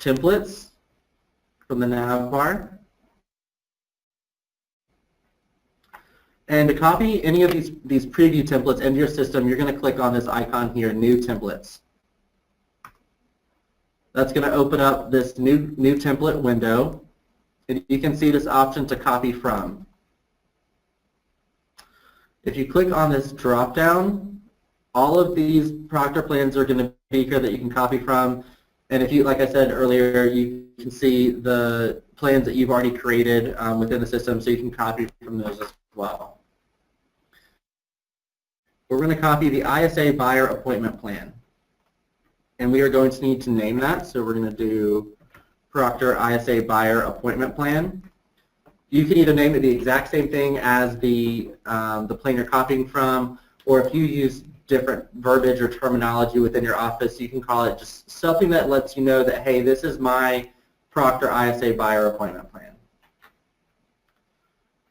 templates from the nav bar. And to copy any of these preview templates into your system, you're going to click on this icon here, New Templates. That's going to open up this new template window, and you can see this option to copy from. If you click on this drop-down, all of these Proctor plans are going to be here that you can copy from. And if you, like I said earlier, you can see the plans that you've already created within the system, so you can copy from those as well. We're going to copy the ISA Buyer Appointment Plan. And we are going to need to name that, so we're going to do Proctor ISA Buyer Appointment Plan. You can either name it the exact same thing as the plan you're copying from, or if you use different verbiage or terminology within your office, you can call it just something that lets you know that, hey, this is my Proctor ISA Buyer Appointment Plan.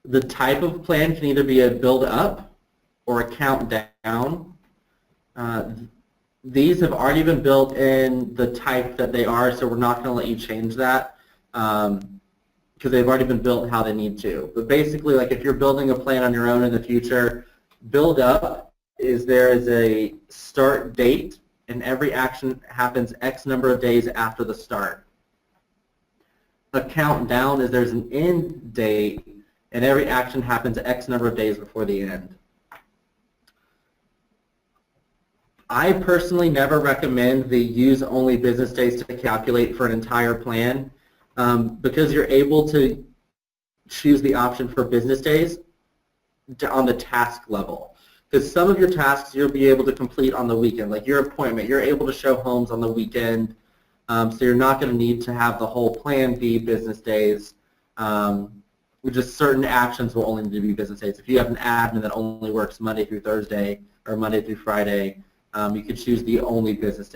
The type of plan can either be a build up or a countdown. These have already been built in the type that they are, so we're not going to let you change that because they've already been built how they need to. But basically, like if you're building a plan on your own in the future, build up is there is a start date, and every action happens X number of days after the start. A countdown is there's an end date, and every action happens X number of days before the end. I personally never recommend the use only business days to calculate for an entire plan because you're able to choose the option for business days on the task level. Because some of your tasks you'll be able to complete on the weekend, like your appointment, you're able to show homes on the weekend, so you're not going to need to have the whole plan be business days. Just certain actions will only need to be business days. If you have an admin that only works Monday through Thursday or Monday through Friday, you can choose the only business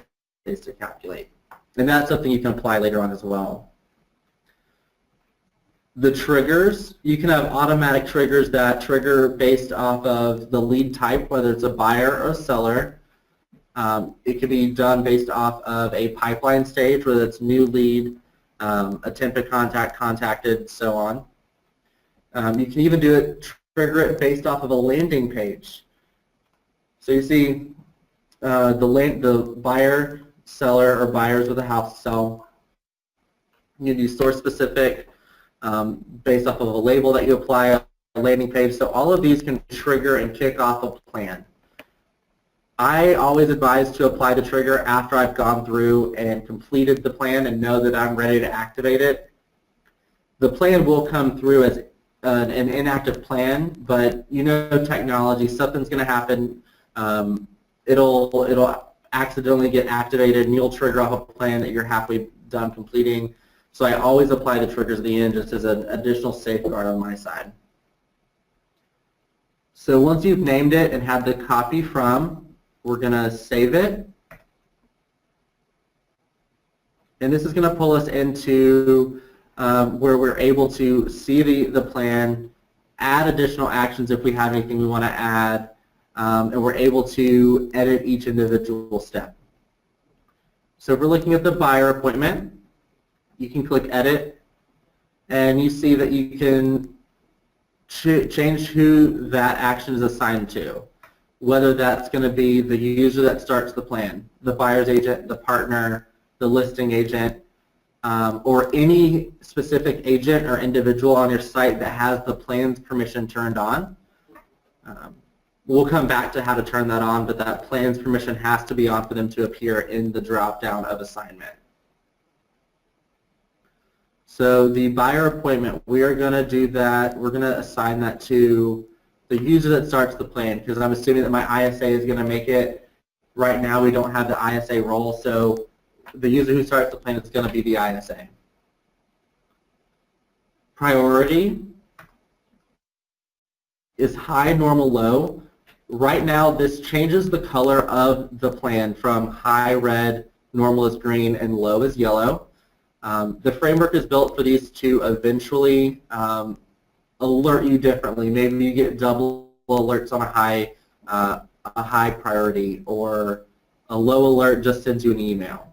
days to calculate. And that's something you can apply later on as well. The triggers, you can have automatic triggers that trigger based off of the lead type, whether it's a buyer or a seller. It can be done based off of a pipeline stage, whether it's new lead, attempted contact, contacted, so on. You can even do it, trigger it based off of a landing page. So you see the buyer, seller, or buyers with a house to sell. You do source specific based off of a label that you apply, a landing page. So all of these can trigger and kick off a plan. I always advise to apply the trigger after I've gone through and completed the plan and know that I'm ready to activate it. The plan will come through as an inactive plan, but you know technology, something's going to happen. It'll accidentally get activated and you'll trigger off a plan that you're halfway done completing. So I always apply the triggers at the end just as an additional safeguard on my side. So once you've named it and have the copy from, we're going to save it. And this is going to pull us into where we're able to see the plan, add additional actions if we have anything we want to add, and we're able to edit each individual step. So if we're looking at the buyer appointment, you can click Edit, and you see that you can change who that action is assigned to, whether that's going to be the user that starts the plan, the buyer's agent, the partner, the listing agent, or any specific agent or individual on your site that has the plan's permission turned on. We'll come back to how to turn that on, but that plan's permission has to be on for them to appear in the drop-down of assignment. So the buyer appointment, we are going to do that. We're going to assign that to the user that starts the plan, because I'm assuming that my ISA is going to make it. Right now we don't have the ISA role, so the user who starts the plan is going to be the ISA. Priority is high, normal, low. Right now this changes the color of the plan from high red, normal is green, and low is yellow. The framework is built for these to eventually alert you differently. Maybe you get double alerts on a high priority, or a low alert just sends you an email.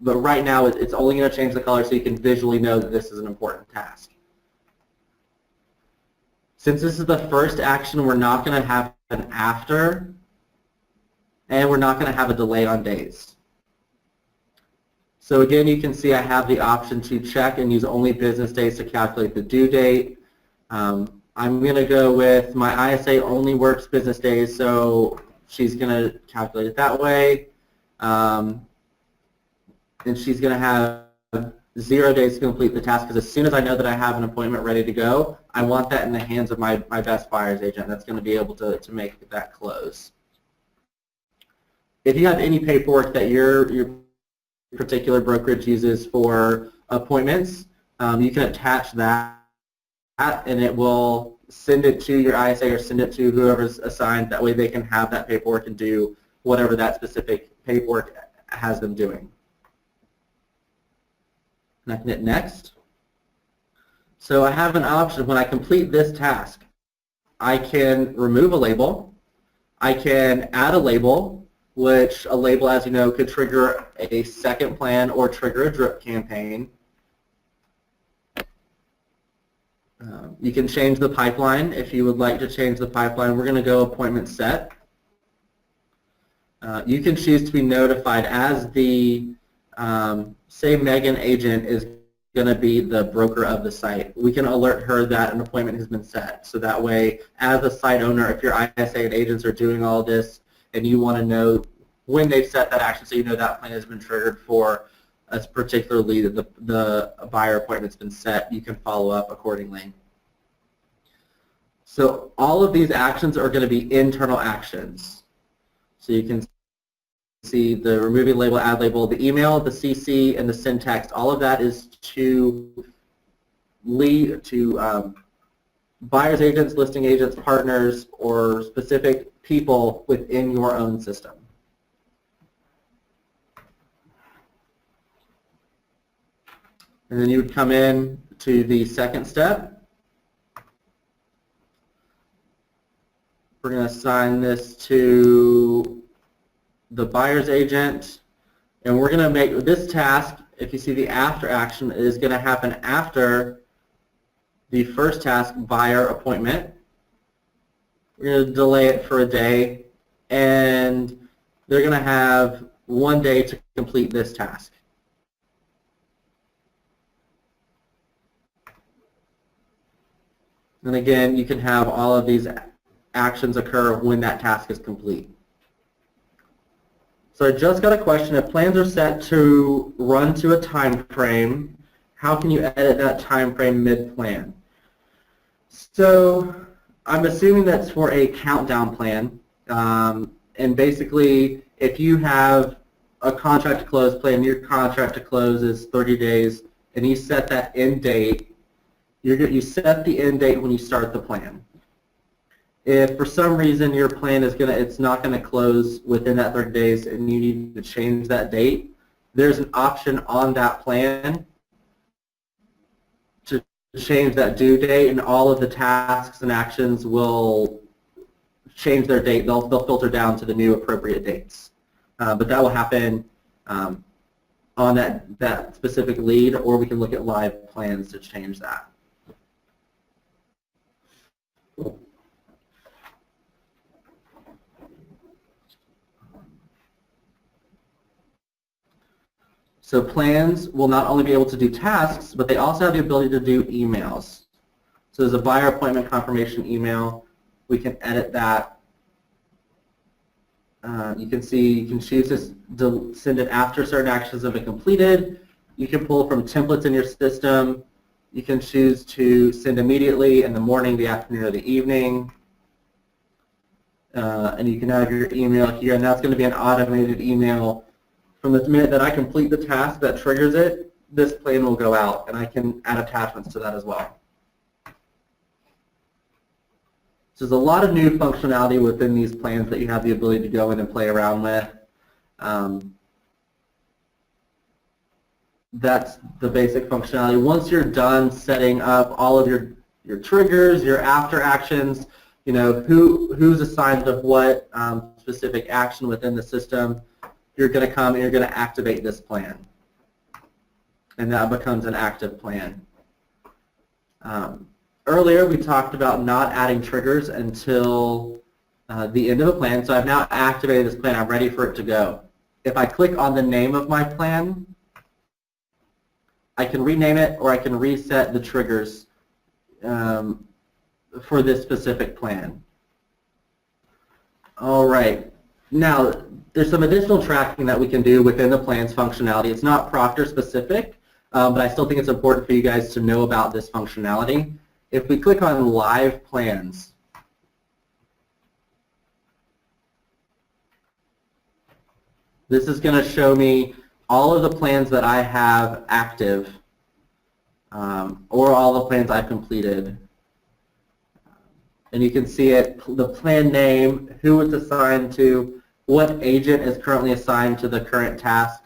but right now it's only going to change the color so you can visually know that this is an important task. Since this is the first action, we're not going to have an after, and we're not going to have a delay on days. So again, you can see I have the option to check and use only business days to calculate the due date. I'm going to go with my ISA only works business days, so she's going to calculate it that way. And she's going to have 0 days to complete the task, because as soon as I know that I have an appointment ready to go, I want that in the hands of my best buyer's agent that's going to be able to make that close. If you have any paperwork that your particular brokerage uses for appointments, you can attach that, and it will send it to your ISA or send it to whoever's assigned. That way they can have that paperwork and do whatever that specific paperwork has them doing. And I can hit next. So I have an option. When I complete this task, I can remove a label. I can add a label, which a label, as you know, could trigger a second plan or trigger a drip campaign. You can change the pipeline if you would like to change the pipeline. We're going to go appointment set. You can choose to be notified as the, say Megan agent is going to be the broker of the site. We can alert her that an appointment has been set. So that way, as a site owner, if your ISA and agents are doing all this and you want to know when they've set that action, so you know that plan has been triggered for a particular lead, the buyer appointment's been set, you can follow up accordingly. So all of these actions are going to be internal actions. So you can see the removing label, add label, the email, the CC, and the send text. All of that is to lead to buyer's agents, listing agents, partners, or specific people within your own system. And then you would come in to the second step. We're going to assign this to the buyer's agent, and we're going to make this task, if you see the after action, is going to happen after the first task, buyer appointment. We're going to delay it for a day, and they're going to have 1 day to complete this task. And again, you can have all of these actions occur when that task is complete. So I just got a question. If plans are set to run to a time frame, how can you edit that time frame mid-plan? So I'm assuming that's for a countdown plan. And basically, if you have a contract to close plan, your contract to close is 30 days, and you set that end date, you set the end date when you start the plan. If for some reason your plan is it's not going to close within that 30 days and you need to change that date, there's an option on that plan to change that due date, and all of the tasks and actions will change their date. They'll filter down to the new appropriate dates. But that will happen on that specific lead, or we can look at live plans to change that. So plans will not only be able to do tasks, but they also have the ability to do emails. So there's a buyer appointment confirmation email. We can edit that. You can see you can choose to send it after certain actions have been completed. You can pull from templates in your system. You can choose to send immediately in the morning, the afternoon, or the evening. And you can have your email here, and that's going to be an automated email. From the minute that I complete the task that triggers it, this plan will go out, and I can add attachments to that as well. So there's a lot of new functionality within these plans that you have the ability to go in and play around with. That's the basic functionality. Once you're done setting up all of your triggers, your after actions, you know, who's assigned to what specific action within the system, you're going to come and you're going to activate this plan. and that becomes an active plan. Earlier we talked about not adding triggers until the end of the plan, so I've now activated this plan. I'm ready for it to go. If I click on the name of my plan, I can rename it or I can reset the triggers for this specific plan. All right. Now, there's some additional tracking that we can do within the plan's functionality. It's not Proctor specific, but I still think it's important for you guys to know about this functionality. If we click on Live Plans, this is going to show me all of the plans that I have active or all the plans I've completed. And you can see it, the plan name, who it's assigned to, what agent is currently assigned to the current task,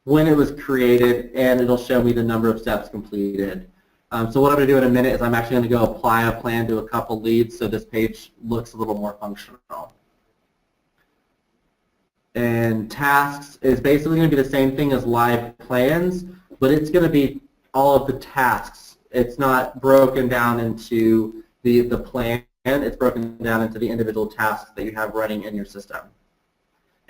when it was created, and it'll show me the number of steps completed. So what I'm going to do in a minute is I'm actually going to go apply a plan to a couple leads so this page looks a little more functional. And tasks is basically going to be the same thing as live plans, but it's going to be all of the tasks. It's not broken down into the plan, it's broken down into the individual tasks that you have running in your system.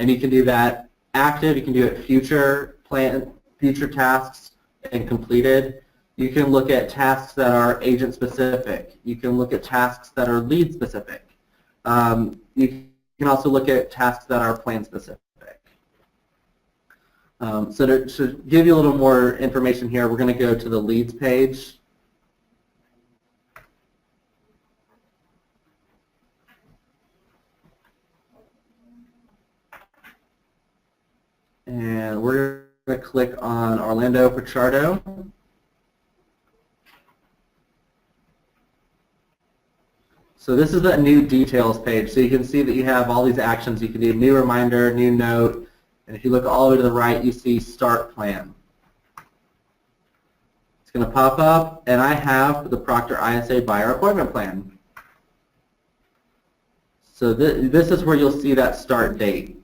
And you can do that active, you can do it future tasks and completed. You can look at tasks that are agent specific. You can look at tasks that are lead specific. You can also look at tasks that are plan specific. So to give you a little more information here, we're going to go to the leads page. And we're going to click on Orlando Pichardo. So this is that new details page. So you can see that you have all these actions. You can do new reminder, new note, and if you look all the way to the right, you see start plan. It's going to pop up, and I have the Proctor ISA buyer appointment plan. So this is where you'll see that start date.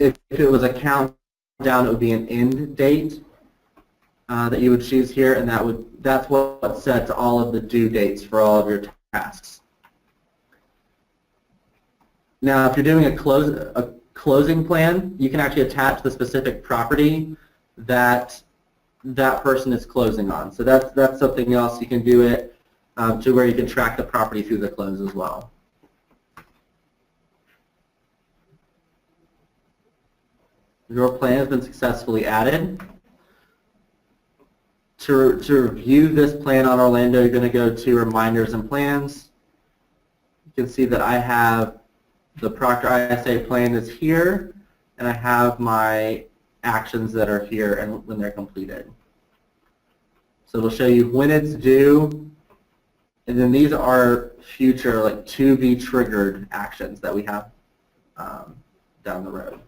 If it was a countdown, it would be an end date that you would choose here, and that's what sets all of the due dates for all of your tasks. Now, if you're doing a closing plan, you can actually attach the specific property that that person is closing on. So that's something else. You can do it to where you can track the property through the close as well. Your plan has been successfully added. To review this plan on Orlando, you're going to go to Reminders and Plans. You can see that I have the Proctor ISA plan is here, and I have my actions that are here and when they're completed. So it'll show you when it's due, and then these are future, like to be triggered actions that we have down the road.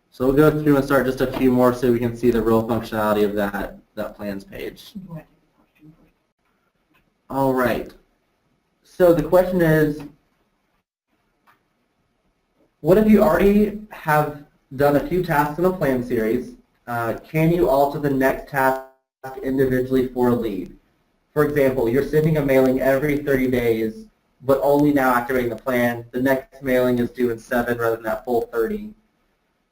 So we'll go through and start just a few more so we can see the real functionality of that plans page. All right. So the question is, what if you already have done a few tasks in a plan series? Can you alter the next task individually for a lead? For example, you're sending a mailing every 30 days, but only now activating the plan. The next mailing is due in 7 rather than that full 30.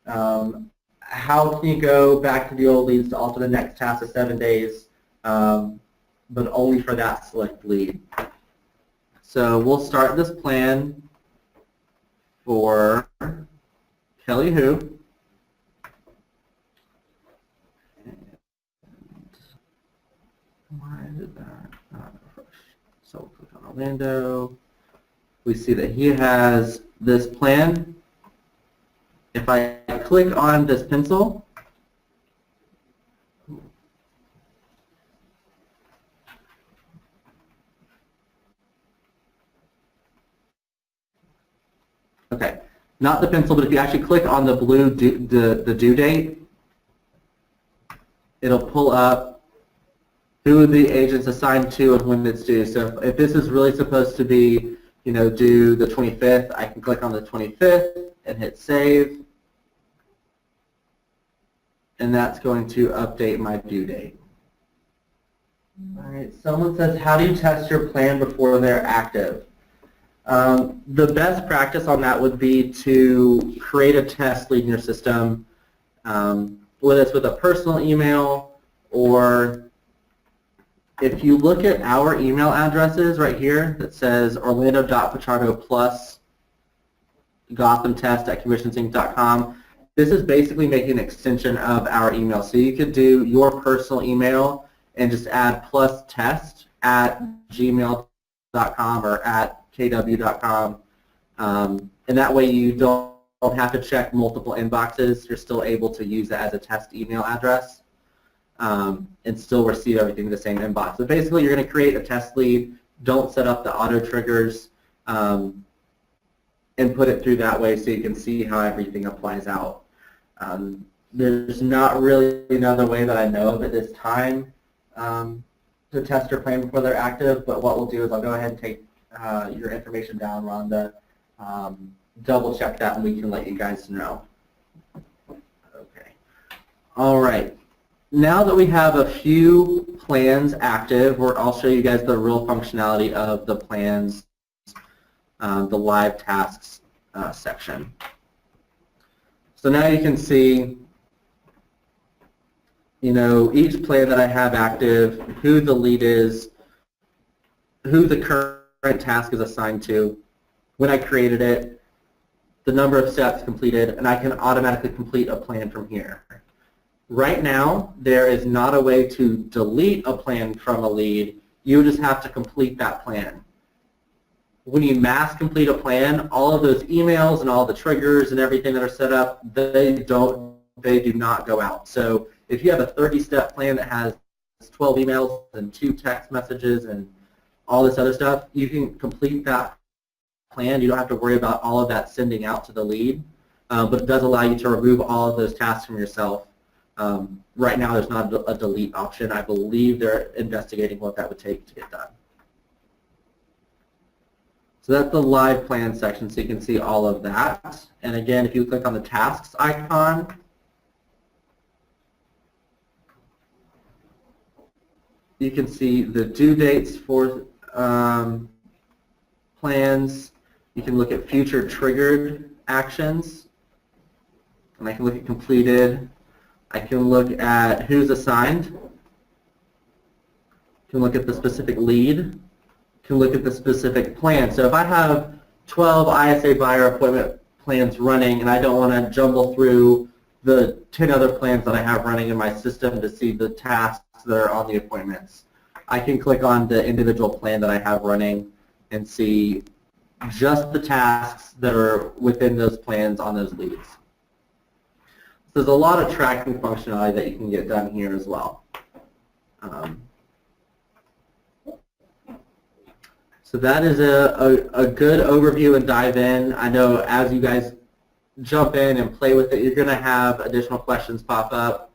How can you go back to the old leads to alter the next task of 7 days, but only for that select lead? So we'll start this plan for Kelly Who. Why did that not refresh? So we'll click on Orlando. We see that he has this plan. If I click on this pencil, okay, not the pencil, but if you actually click on the blue the due date, it'll pull up who the agent's assigned to and when it's due. So if this is really supposed to be, due the 25th, I can click on the 25th and hit save. and that's going to update my due date. All right, someone says, how do you test your plan before they're active? The best practice on that would be to create a test lead in your system, whether it's with a personal email, or if you look at our email addresses right here that says orlando.pachardo plus gothamtest@commissionsinc.com, this is basically making an extension of our email. So you could do your personal email and just add plus test at gmail.com or at kw.com, and that way you don't have to check multiple inboxes. You're still able to use it as a test email address and still receive everything in the same inbox. So basically you're going to create a test lead, don't set up the auto triggers, and put it through that way so you can see how everything applies out. There's not really another way that I know of at this time to test your plan before they're active, but what we'll do is I'll go ahead and take your information down, Rhonda, double check that, and we can let you guys know. Okay. All right. Now that we have a few plans active, I'll show you guys the real functionality of the plans, the live tasks section. So now you can see, each plan that I have active, who the lead is, who the current task is assigned to, when I created it, the number of steps completed, and I can automatically complete a plan from here. Right now, there is not a way to delete a plan from a lead. You just have to complete that plan. When you mass complete a plan, all of those emails and all the triggers and everything that are set up, they do not go out. So if you have a 30-step plan that has 12 emails and 2 text messages and all this other stuff, you can complete that plan. You don't have to worry about all of that sending out to the lead, but it does allow you to remove all of those tasks from yourself. Right now there's not a delete option. I believe they're investigating what that would take to get done. So that's the live plan section, so you can see all of that. And again, if you click on the tasks icon, you can see the due dates for plans. You can look at future triggered actions, and I can look at completed. I can look at who's assigned. You can look at the specific lead. You can look at the specific plan. So if I have 12 ISA buyer appointment plans running and I don't want to jumble through the 10 other plans that I have running in my system to see the tasks that are on the appointments, I can click on the individual plan that I have running and see just the tasks that are within those plans on those leads. So there's a lot of tracking functionality that you can get done here as well. So that is a good overview and dive in. I know as you guys jump in and play with it, you're going to have additional questions pop up.